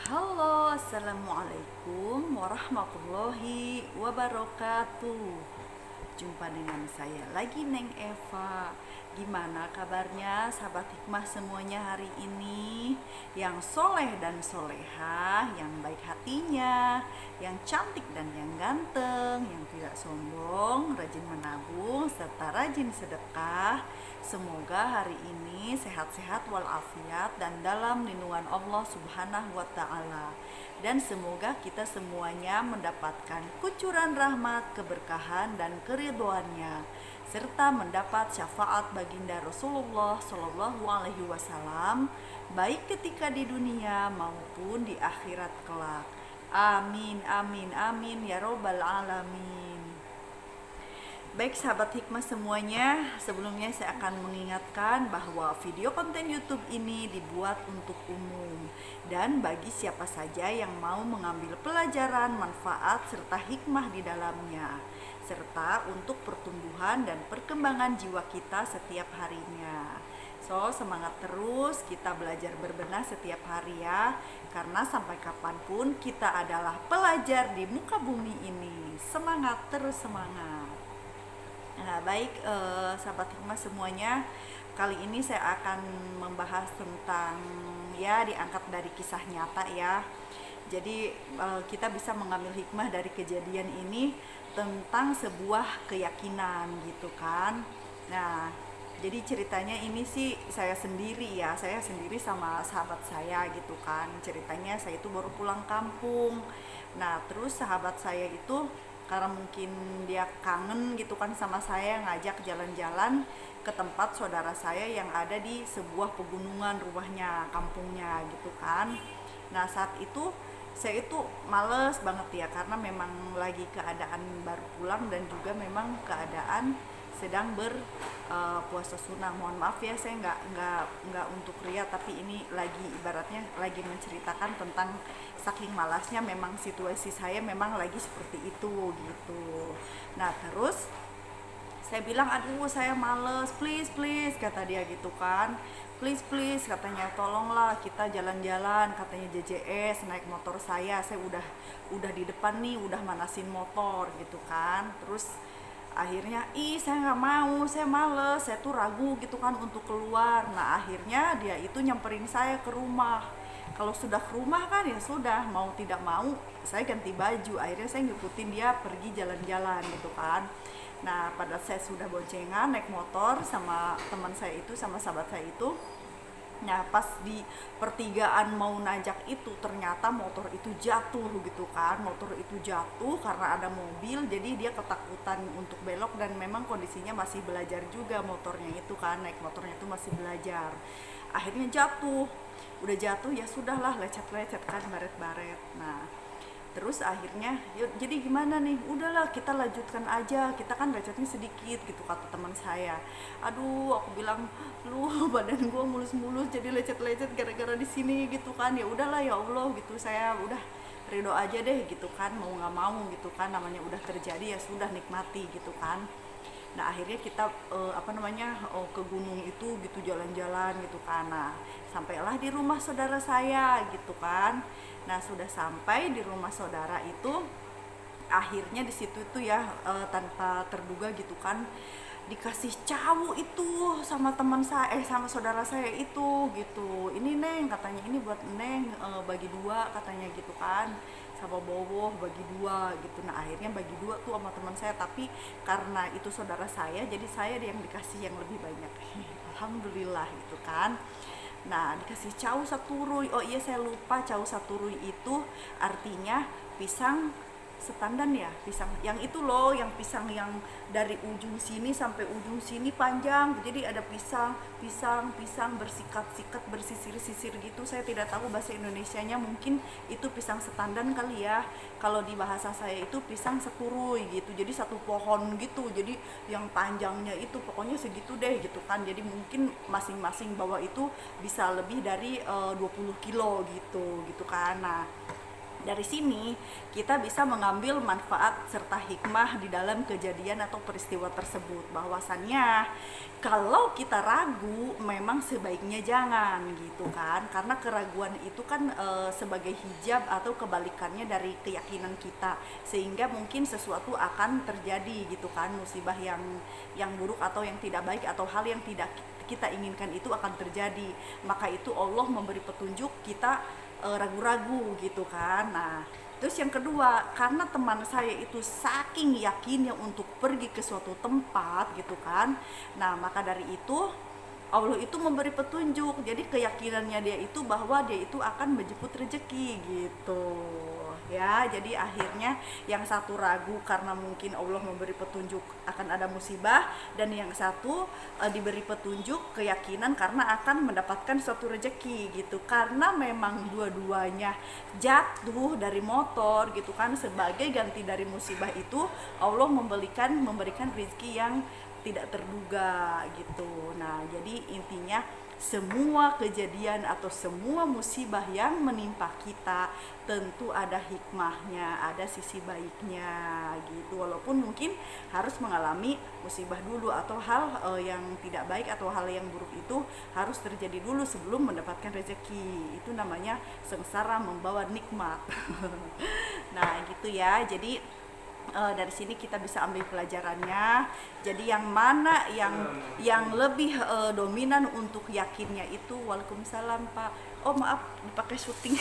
Halo, assalamualaikum warahmatullahi wabarakatuh. Jumpa dengan saya lagi, Neng Eva. Gimana kabarnya sahabat hikmah semuanya hari ini? Yang soleh dan soleha, yang baik hatinya, yang cantik dan yang ganteng, yang tidak sombong, rajin menabung, serta rajin sedekah. Semoga hari ini sehat-sehat walafiat dan dalam lindungan Allah Subhanahu wa taala. Dan semoga kita semuanya mendapatkan kucuran rahmat, keberkahan dan keridhoannya serta mendapat syafaat baginda Rasulullah Shallallahu alaihi wasallam baik ketika di dunia maupun di akhirat kelak. Amin amin amin ya robbal alamin. Baik sahabat hikmah semuanya, sebelumnya saya akan mengingatkan bahwa video konten YouTube ini dibuat untuk umum dan bagi siapa saja yang mau mengambil pelajaran, manfaat, serta hikmah di dalamnya, serta untuk pertumbuhan dan perkembangan jiwa kita setiap harinya. So, semangat terus, kita belajar berbenah setiap hari ya, karena sampai kapanpun kita adalah pelajar di muka bumi ini. Semangat terus, semangat. Nah, baik sahabat hikmah semuanya, kali ini saya akan membahas tentang ya diangkat dari kisah nyata ya. Jadi kita bisa mengambil hikmah dari kejadian ini tentang sebuah keyakinan gitu kan. Nah, jadi ceritanya ini sih saya sendiri ya, saya sendiri sama sahabat saya gitu kan. Ceritanya saya itu baru pulang kampung. Nah, terus sahabat saya itu karena mungkin dia kangen gitu kan sama saya, ngajak jalan-jalan ke tempat saudara saya yang ada di sebuah pegunungan rumahnya, kampungnya gitu kan. Nah, saat itu saya itu males banget ya karena memang lagi keadaan baru pulang dan juga memang keadaan sedang berpuasa sunnah. Mohon maaf ya, saya nggak untuk ria, tapi ini lagi ibaratnya lagi menceritakan tentang saking malasnya memang situasi saya memang lagi seperti itu gitu. Nah, terus saya bilang aduh saya males, please please kata dia gitu kan, please please katanya, tolonglah kita jalan-jalan katanya, JJS naik motor saya udah di depan nih, udah manasin motor gitu kan. Terus akhirnya saya nggak mau, saya males, saya tuh ragu gitu kan untuk keluar. Nah, akhirnya dia itu nyamperin saya ke rumah. Kalau sudah ke rumah kan ya sudah, mau tidak mau saya ganti baju, akhirnya saya ngikutin dia pergi jalan-jalan gitu kan. Nah, pada saya sudah boncengan naik motor sama teman saya itu, sama sahabat saya itu. Nah, pas di pertigaan mau nanjak itu ternyata motor itu jatuh gitu kan. Motor itu jatuh karena ada mobil, jadi dia ketakutan untuk belok dan memang kondisinya masih belajar juga motornya itu kan. Naik motornya itu masih belajar. Akhirnya jatuh. Udah jatuh ya sudahlah, lecet-lecet kan, baret-baret. Nah, terus akhirnya jadi gimana nih, udahlah kita lanjutkan aja, kita kan lecetnya sedikit gitu kata teman saya. Aduh, aku bilang lu badan gue mulus-mulus jadi lecet-lecet gara-gara di sini gitu kan. Ya udahlah ya Allah gitu, saya udah ridho aja deh gitu kan, mau nggak mau gitu kan, namanya udah terjadi ya sudah, nikmati gitu kan. Nah, akhirnya kita ke gunung itu gitu, jalan-jalan gitu kan. Nah, sampailah di rumah saudara saya gitu kan. Nah, sudah sampai di rumah saudara itu, akhirnya di situ tuh ya tanpa terduga gitu kan, dikasih cawu itu sama teman saya, sama saudara saya itu gitu. Ini Neng katanya, ini buat Neng, bagi dua katanya gitu kan, sama boboh bagi dua gitu. Nah, akhirnya bagi dua tuh sama teman saya, tapi karena itu saudara saya jadi saya yang dikasih yang lebih banyak. Alhamdulillah gitu kan. Nah, dikasih cawu saturui. Oh iya, saya lupa, cawu saturui itu artinya pisang setandan ya, pisang yang itu loh, yang pisang yang dari ujung sini sampai ujung sini panjang. Jadi ada pisang pisang pisang bersikat-sikat, bersisir-sisir gitu. Saya tidak tahu bahasa Indonesianya, mungkin itu pisang setandan kali ya. Kalau di bahasa saya itu pisang seturui gitu, jadi satu pohon gitu. Jadi yang panjangnya itu pokoknya segitu deh gitu kan. Jadi mungkin masing-masing bawa itu bisa lebih dari 20 kilo gitu gitu kan. Nah, Dari sini kita bisa mengambil manfaat serta hikmah di dalam kejadian atau peristiwa tersebut, bahwasannya kalau kita ragu memang sebaiknya jangan gitu kan, karena keraguan itu kan sebagai hijab atau kebalikannya dari keyakinan kita, sehingga mungkin sesuatu akan terjadi gitu kan, musibah yang buruk atau yang tidak baik atau hal yang tidak kita inginkan itu akan terjadi. Maka itu Allah memberi petunjuk, kita ragu-ragu gitu kan. Nah, terus yang kedua, karena teman saya itu saking yakinnya untuk pergi ke suatu tempat gitu kan. Nah, maka dari itu Allah itu memberi petunjuk. Jadi keyakinannya dia itu bahwa dia itu akan menjemput rezeki gitu. Ya, jadi akhirnya yang satu ragu karena mungkin Allah memberi petunjuk akan ada musibah, dan yang satu diberi petunjuk keyakinan karena akan mendapatkan suatu rezeki gitu. Karena memang dua-duanya jatuh dari motor gitu kan, sebagai ganti dari musibah itu Allah memberikan rezeki yang tidak terduga gitu. Nah, jadi intinya semua kejadian atau semua musibah yang menimpa kita tentu ada hikmahnya, ada sisi baiknya gitu. Walaupun mungkin harus mengalami musibah dulu, atau hal yang tidak baik atau hal yang buruk itu harus terjadi dulu sebelum mendapatkan rezeki. Itu namanya sengsara membawa nikmat. Nah, gitu ya. Jadi dari sini kita bisa ambil pelajarannya. Jadi yang mana yang lebih dominan untuk yakinnya itu, waalaikumsalam Pak. Oh maaf, dipakai syuting.